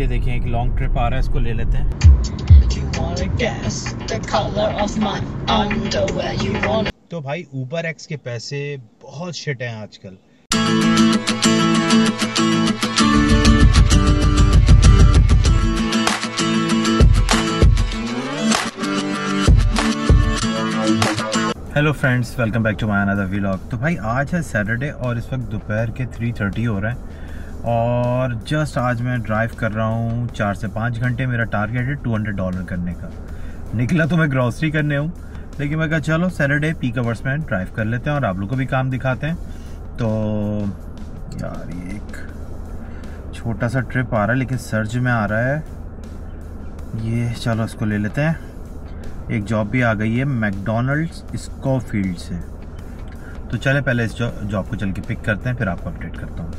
ये देखें एक लॉन्ग ट्रिप आ रहा है, इसको ले लेते हैं। तो भाई ऊबर एक्स के पैसे बहुत शिट हैं आजकल। Hello friends, welcome back to my another vlog. तो भाई आज है सैटरडे और इस वक्त दोपहर के 3:30 हो रहा है और जस्ट आज मैं ड्राइव कर रहा हूँ 4 से 5 घंटे। मेरा टारगेट है $200 करने का। निकला तो मैं ग्रॉसरी करने हूँ, लेकिन मैं कहा चलो सैटरडे पीक आवर्स में ड्राइव कर लेते हैं और आप लोग को भी काम दिखाते हैं। तो यार ये एक छोटा सा ट्रिप आ रहा है लेकिन सर्ज में आ रहा है ये। चलो इसको ले लेते हैं। एक जॉब भी आ गई है मैकडॉनल्ड्स स्कोफील्ड से। तो चले पहले इस जॉब को चल के पिक करते हैं, फिर आपको अपडेट करता हूँ।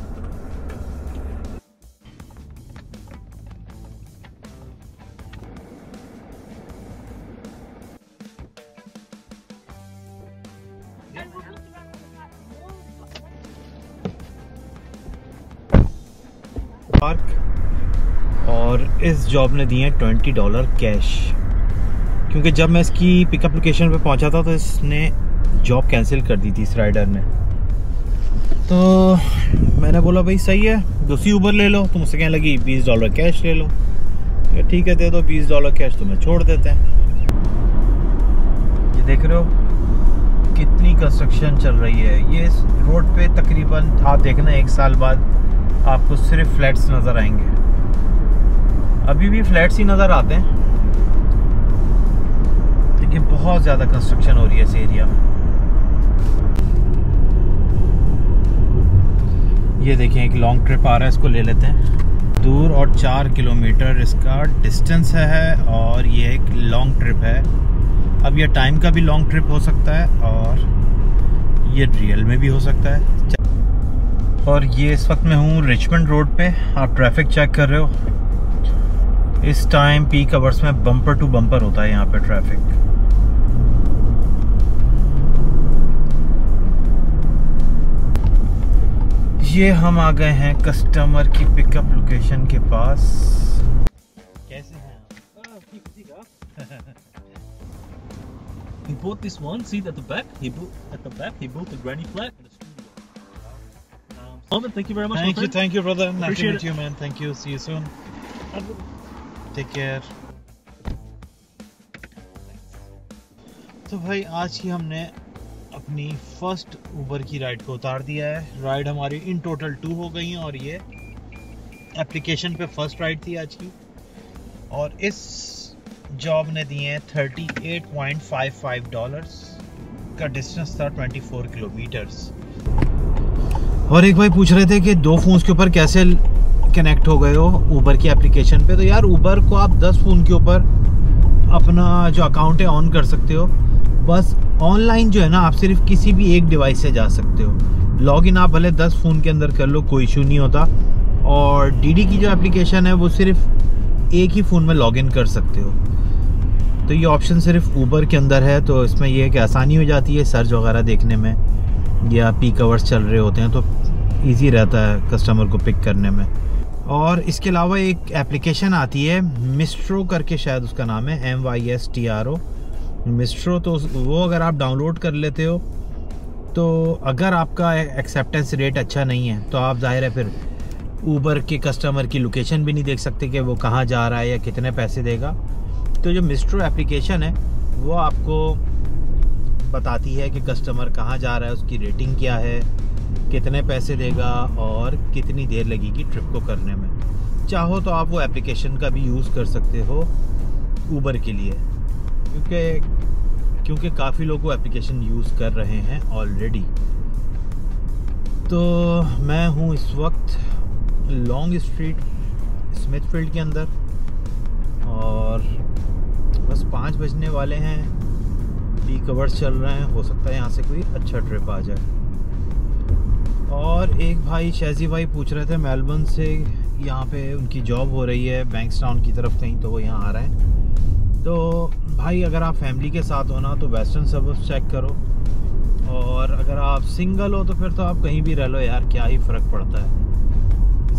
पार्क और इस जॉब ने दिए $20 कैश, क्योंकि जब मैं इसकी पिकअप लोकेशन पे पहुंचा था तो इसने जॉब कैंसिल कर दी थी इस राइडर ने। तो मैंने बोला भाई सही है, दूसरी ऊबर ले लो। तो मुझसे कहने लगी $20 कैश ले लो। तो ठीक है दे दो $20 कैश, तो मैं छोड़ देते हैं। ये देख रहे हो कितनी कंस्ट्रक्शन चल रही है। ये इस रोड पे तकरीबन आप देखना 1 साल बाद आपको सिर्फ फ्लैट्स नज़र आएंगे। अभी भी फ्लैट्स ही नज़र आते हैं, कि बहुत ज़्यादा कंस्ट्रक्शन हो रही है इस एरिया में। ये देखें एक लॉन्ग ट्रिप आ रहा है, इसको ले लेते हैं। दूर और 4 किलोमीटर इसका डिस्टेंस है और ये एक लॉन्ग ट्रिप है। अब ये टाइम का भी लॉन्ग ट्रिप हो सकता है और ये रियल में भी हो सकता है। और ये इस वक्त मैं हूँ रिचमंड रोड पे। आप ट्रैफिक चेक कर रहे हो। इस टाइम पीक आवर्स में बम्पर टू बम्पर होता है यहाँ पे ट्रैफिक। ये हम आ गए हैं कस्टमर की पिकअप लोकेशन के पास। कैसे हैं He bought this one. See at the back. He bought the granny flat and a studio. Moment, thank you very much. Thank you, brother. Nice to Appreciate meet you, man. Thank you. See you soon. Take care. तो भाई आज ही हमने अपनी first Uber की ride को उतार दिया है। राइड हमारी इन टोटल 2 हो गई हैं और ये एप्लीकेशन पे फर्स्ट राइड थी आज की। और इस जॉब ने दिए हैं $38.55 का डिस्टेंस था 24 किलोमीटर्स। और एक भाई पूछ रहे थे कि 2 फोन्स के ऊपर कैसे कनेक्ट हो गए हो ऊबर की एप्लीकेशन पे। तो यार ऊबर को आप 10 फ़ोन के ऊपर अपना जो अकाउंट है ऑन कर सकते हो। बस ऑनलाइन जो है ना, आप सिर्फ किसी भी एक डिवाइस से जा सकते हो। लॉगिन आप भले 10 फ़ोन के अंदर कर लो, कोई इशू नहीं होता। और डीडी की जो एप्लीकेशन है वो सिर्फ एक ही फ़ोन में लॉगिन कर सकते हो। तो ये ऑप्शन सिर्फ ऊबर के अंदर है। तो इसमें यह है कि आसानी हो जाती है सर्च वगैरह देखने में, या पीक आवर्स चल रहे होते हैं तो ईजी रहता है कस्टमर को पिक करने में। और इसके अलावा एक एप्लीकेशन आती है मिस्ट्रो करके, शायद उसका नाम है MYSTRO मिस्ट्रो। तो वो अगर आप डाउनलोड कर लेते हो तो अगर आपका एक्सेप्टेंस रेट अच्छा नहीं है तो आप ज़ाहिर है फिर ऊबर के कस्टमर की लोकेशन भी नहीं देख सकते कि वो कहाँ जा रहा है या कितने पैसे देगा। तो जो मिस्ट्रो एप्लीकेशन है वो आपको बताती है कि कस्टमर कहाँ जा रहा है, उसकी रेटिंग क्या है, कितने पैसे देगा और कितनी देर लगेगी ट्रिप को करने में। चाहो तो आप वो एप्लीकेशन का भी यूज़ कर सकते हो ऊबर के लिए, क्योंकि काफ़ी लोग वो एप्लीकेशन यूज़ कर रहे हैं ऑलरेडी। तो मैं हूँ इस वक्त लॉन्ग स्ट्रीट स्मिथफील्ड के अंदर और बस 5 बजने वाले हैं। पीक आवर्स चल रहे हैं, हो सकता है यहाँ से कोई अच्छा ट्रिप आ जाए। और एक भाई शहजी भाई पूछ रहे थे मेलबर्न से, यहाँ पे उनकी जॉब हो रही है बैंक्सटाउन की तरफ कहीं, तो वो यहाँ आ रहे हैं। तो भाई अगर आप फैमिली के साथ हो ना तो वेस्टर्न सबर्ब्स चेक करो, और अगर आप सिंगल हो तो फिर तो आप कहीं भी रह लो यार, क्या ही फ़र्क पड़ता है।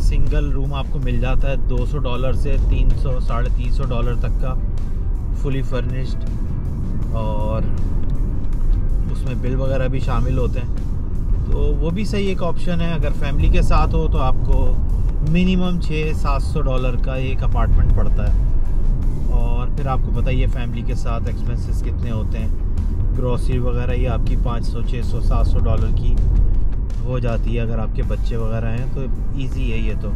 सिंगल रूम आपको मिल जाता है $200 से $300-350 तक का, फुली फर्निश्ड, और उसमें बिल वगैरह भी शामिल होते हैं, तो वो भी सही एक ऑप्शन है। अगर फैमिली के साथ हो तो आपको मिनिमम $600-700 का एक अपार्टमेंट पड़ता है, और फिर आपको पता ही है फैमिली के साथ एक्सपेंसेस कितने होते हैं। ग्रोसरी वगैरह ये आपकी $500-600-700 की हो जाती है। अगर आपके बच्चे वगैरह हैं तो इजी है ये तो,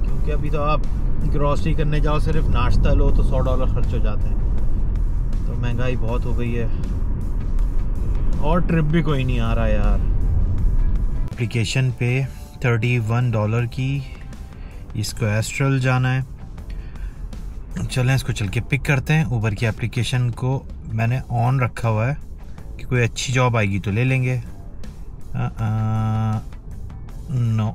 क्योंकि अभी तो आप ग्रोसरी करने जाओ सिर्फ नाश्ता लो तो $100 खर्च हो जाते हैं, तो महंगाई बहुत हो गई है, और ट्रिप भी कोई नहीं आ रहा यार। एप्लीकेशन पे $31 की, इसको एस्ट्रल जाना है। चलें इसको चल के पिक करते हैं। ऊबर की एप्लीकेशन को मैंने ऑन रखा हुआ है कि कोई अच्छी जॉब आएगी तो ले लेंगे। नो,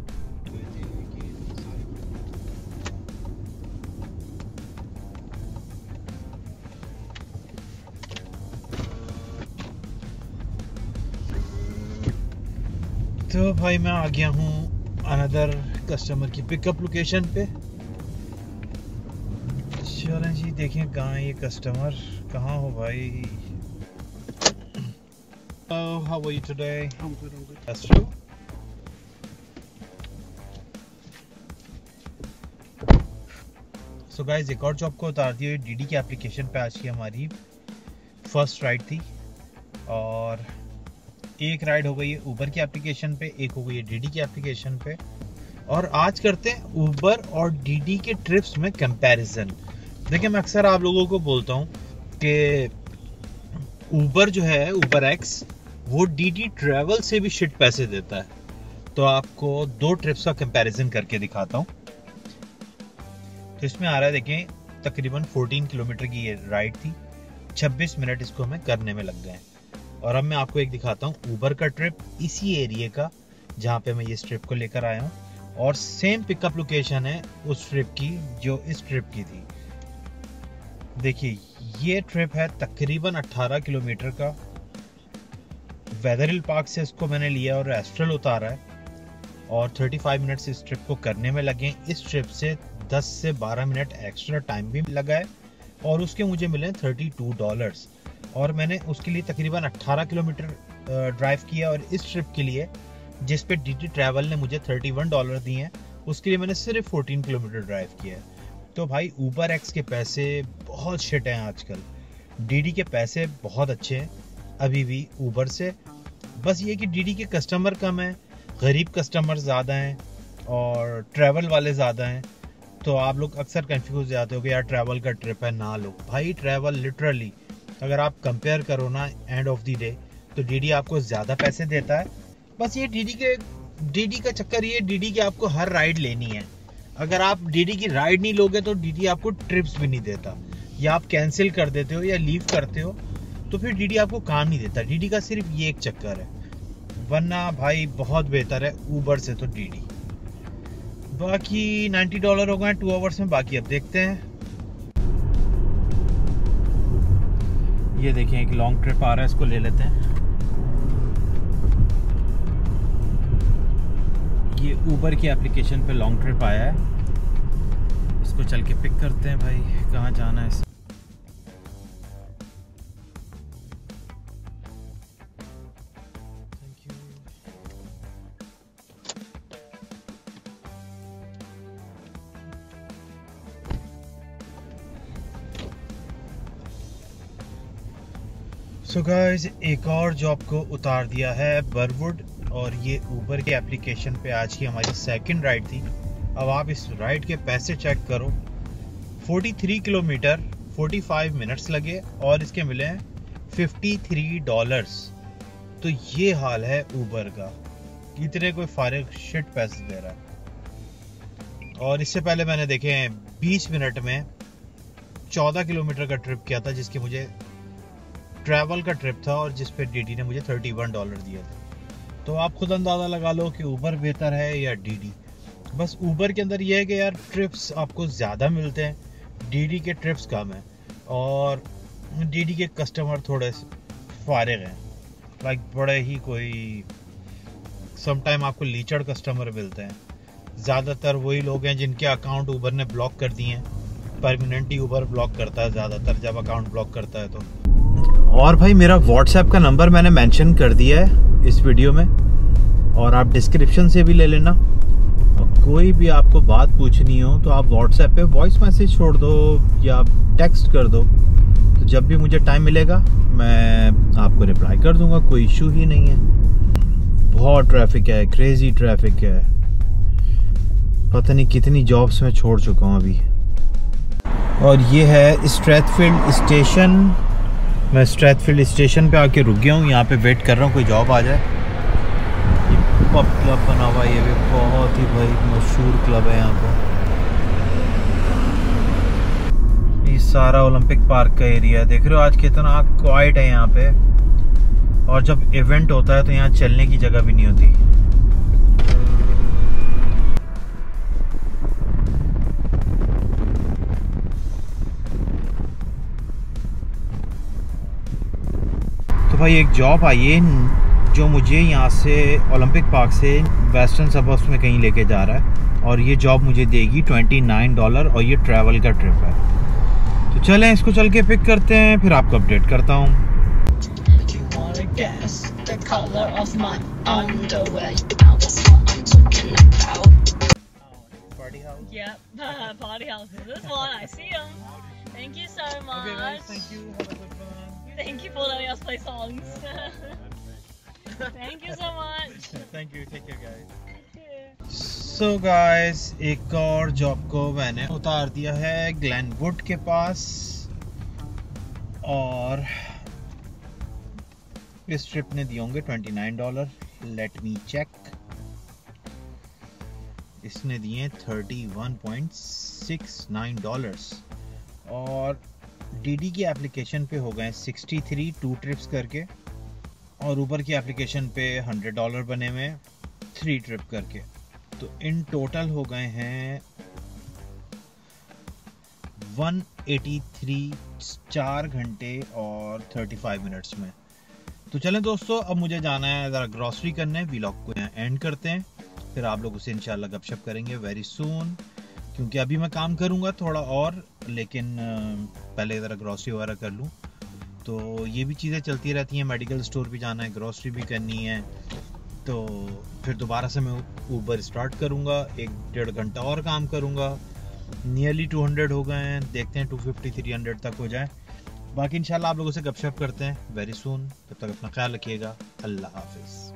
तो भाई मैं आ गया हूँ अनदर कस्टमर की पिकअप लोकेशन पे। चलें जी, देखें कहाँ ये कस्टमर, कहाँ हो भाई? Hello, how are you today? I'm good. That's true. So guys, एक और जॉब को उतार दी हुई डीडी की एप्लीकेशन पे आज की हमारी फर्स्ट राइड थी, और एक राइड हो गई है ऊबर की एप्लीकेशन पे, एक हो गई है डीडी की एप्लीकेशन पे। और आज करते हैं ऊबर और डीडी के ट्रिप्स में कंपैरिजन। देखिए, मैं अक्सर आप लोगों को बोलता हूँ कि ऊबर जो है, ऊबर एक्स, वो डीडी ट्रैवल से भी शिट पैसे देता है। तो आपको दो ट्रिप्स का कंपैरिजन करके दिखाता हूँ। तो इसमें आ रहा है, देखें, तकरीबन 14 किलोमीटर की ये राइड थी, 26 मिनट इसको हमें करने में लग गए। और अब मैं आपको एक दिखाता हूँ ऊबर का ट्रिप, इसी एरिया का जहाँ पे मैं ये ट्रिप को लेकर आया हूँ, और सेम पिकअप लोकेशन है उस ट्रिप की जो इस ट्रिप की थी। देखिए, ये ट्रिप है तकरीबन 18 किलोमीटर का। वेदरहिल पार्क से इसको मैंने लिया और एस्ट्रल उतारा है, और 35 मिनट से इस ट्रिप को करने में लगे। इस ट्रिप से 10 से 12 मिनट एक्स्ट्रा टाइम भी लगा है, और उसके मुझे मिले $32। और मैंने उसके लिए तकरीबन 18 किलोमीटर ड्राइव किया, और इस ट्रिप के लिए जिस पे डीडी ट्रैवल ने मुझे $31 दिए हैं, उसके लिए मैंने सिर्फ 14 किलोमीटर ड्राइव किया है। तो भाई, ऊबर एक्स के पैसे बहुत शिट हैं आजकल, डीडी के पैसे बहुत अच्छे हैं अभी भी ऊबर से। बस ये कि डीडी के कस्टमर कम हैं, गरीब कस्टमर ज़्यादा हैं, और ट्रैवल वाले ज़्यादा हैं। तो आप लोग अक्सर कंफ्यूज जाते हो कि यार ट्रैवल का ट्रिप है ना लो। भाई, ट्रैवल लिटरली अगर आप कंपेयर करो ना एंड ऑफ द डे, तो डीडी आपको ज़्यादा पैसे देता है। बस ये डीडी का चक्कर, ये डीडी की आपको हर राइड लेनी है। अगर आप डीडी की राइड नहीं लोगे तो डीडी आपको ट्रिप्स भी नहीं देता, या आप कैंसिल कर देते हो या लीव करते हो तो फिर डीडी आपको काम नहीं देता। डीडी का सिर्फ ये एक चक्कर है, वरना भाई बहुत बेहतर है ऊबर से तो डीडी। बाकी $90 हो गए 2 आवर्स में। बाकी अब देखते हैं। ये देखें, एक लॉन्ग ट्रिप आ रहा है, इसको ले लेते हैं। ये ऊबर की एप्लीकेशन पे लॉन्ग ट्रिप आया है, इसको चल के पिक करते हैं। भाई, कहाँ जाना है? सो गाइस, एक और जॉब को उतार दिया है बरवुड, और ये ऊबर के एप्लीकेशन पे आज की हमारी सेकंड राइड थी। अब आप इस राइड के पैसे चेक करो, 43 किलोमीटर 45 मिनट्स लगे, और इसके मिले हैं $53। तो ये हाल है ऊबर का, कितने कोई फारिग शिट पैसे दे रहा है। और इससे पहले मैंने देखे हैं 20 मिनट में 14 किलोमीटर का ट्रिप किया था, जिसके मुझे ट्रैवल का ट्रिप था, और जिस पे डीडी ने मुझे $31 दिए थे। तो आप खुद अंदाज़ा लगा लो कि ऊबर बेहतर है या डीडी। बस ऊबर के अंदर यह है कि यार ट्रिप्स आपको ज़्यादा मिलते हैं, डीडी के ट्रिप्स कम हैं, और डीडी के कस्टमर थोड़े फारिग हैं। लाइक बड़े ही कोई समटाइम आपको लीचड़ कस्टमर मिलते हैं। ज़्यादातर वही लोग हैं जिनके अकाउंट ऊबर ने ब्लॉक कर दिए हैं। परमानेंटली ऊबर ब्लॉक करता है ज़्यादातर जब अकाउंट ब्लॉक करता है तो। और भाई मेरा व्हाट्सएप का नंबर मैंने मेंशन कर दिया है इस वीडियो में, और आप डिस्क्रिप्शन से भी ले लेना। और कोई भी आपको बात पूछनी हो तो आप व्हाट्सएप पे वॉइस मैसेज छोड़ दो या टेक्स्ट कर दो, तो जब भी मुझे टाइम मिलेगा मैं आपको रिप्लाई कर दूंगा, कोई इशू ही नहीं है। बहुत ट्रैफिक है, क्रेजी ट्रैफिक है, पता नहीं कितनी जॉब्स में छोड़ चुका हूँ अभी। और ये है स्ट्रैथफील्ड स्टेशन। मैं स्ट्रैथफील्ड स्टेशन पे आके रुक गया हूँ, यहाँ पे वेट कर रहा हूँ कोई जॉब आ जाए। ये पब क्लब बना हुआ है, ये भी बहुत ही भाई मशहूर क्लब है यहाँ पर। ये सारा ओलंपिक पार्क का एरिया है, देख रहे हो आज कितना क्वाइट है यहाँ पे। और जब इवेंट होता है तो यहाँ चलने की जगह भी नहीं होती। तो भाई एक जॉब आई है जो मुझे यहाँ से ओलंपिक पार्क से वेस्टर्न सबर्ब्स में कहीं लेके जा रहा है, और ये जॉब मुझे देगी $29 और ये ट्रैवल का ट्रिप है। तो चलें इसको चल के पिक करते हैं, फिर आपको अपडेट करता हूँ। Party house. This one, I see him. Thank you so much. Okay, guys, thank you. Have a good one. Thank you for letting us play songs. Thank you so much. Thank you. Take care, guys. So guys, एक और job को मैंने उतार दिया है Glenwood के पास, और इस ट्रिप ने दिए होंगे $29। Let me check. इसने दिए $31.69 और डीडी की एप्लीकेशन पे हो गए 63 2 ट्रिप्स करके, और ऊबर की एप्लीकेशन पे $100 बने हुए 3 ट्रिप करके। तो इन टोटल हो गए हैं 183 4 घंटे और 35 मिनट्स में। तो चलें दोस्तों, अब मुझे जाना है ज़रा ग्रॉसरी करने। व्लॉग को यहाँ एंड करते हैं, फिर आप लोगों से इंशाल्लाह गपशप करेंगे वेरी सून, क्योंकि अभी मैं काम करूँगा थोड़ा और, लेकिन पहले ज़रा ग्रॉसरी वगैरह कर लूँ। तो ये भी चीज़ें चलती रहती हैं, मेडिकल स्टोर भी जाना है, ग्रॉसरी भी करनी है। तो फिर दोबारा से मैं ऊबर स्टार्ट करूँगा, 1-1.5 घंटा और काम करूँगा। नियरली 200 हो गए हैं, देखते हैं 250-300 तक हो जाए। बाकी इंशाल्लाह आप लोगों से गपशप करते हैं वेरी सून। तब तक अपना ख्याल रखिएगा। अल्लाह हाफिज़।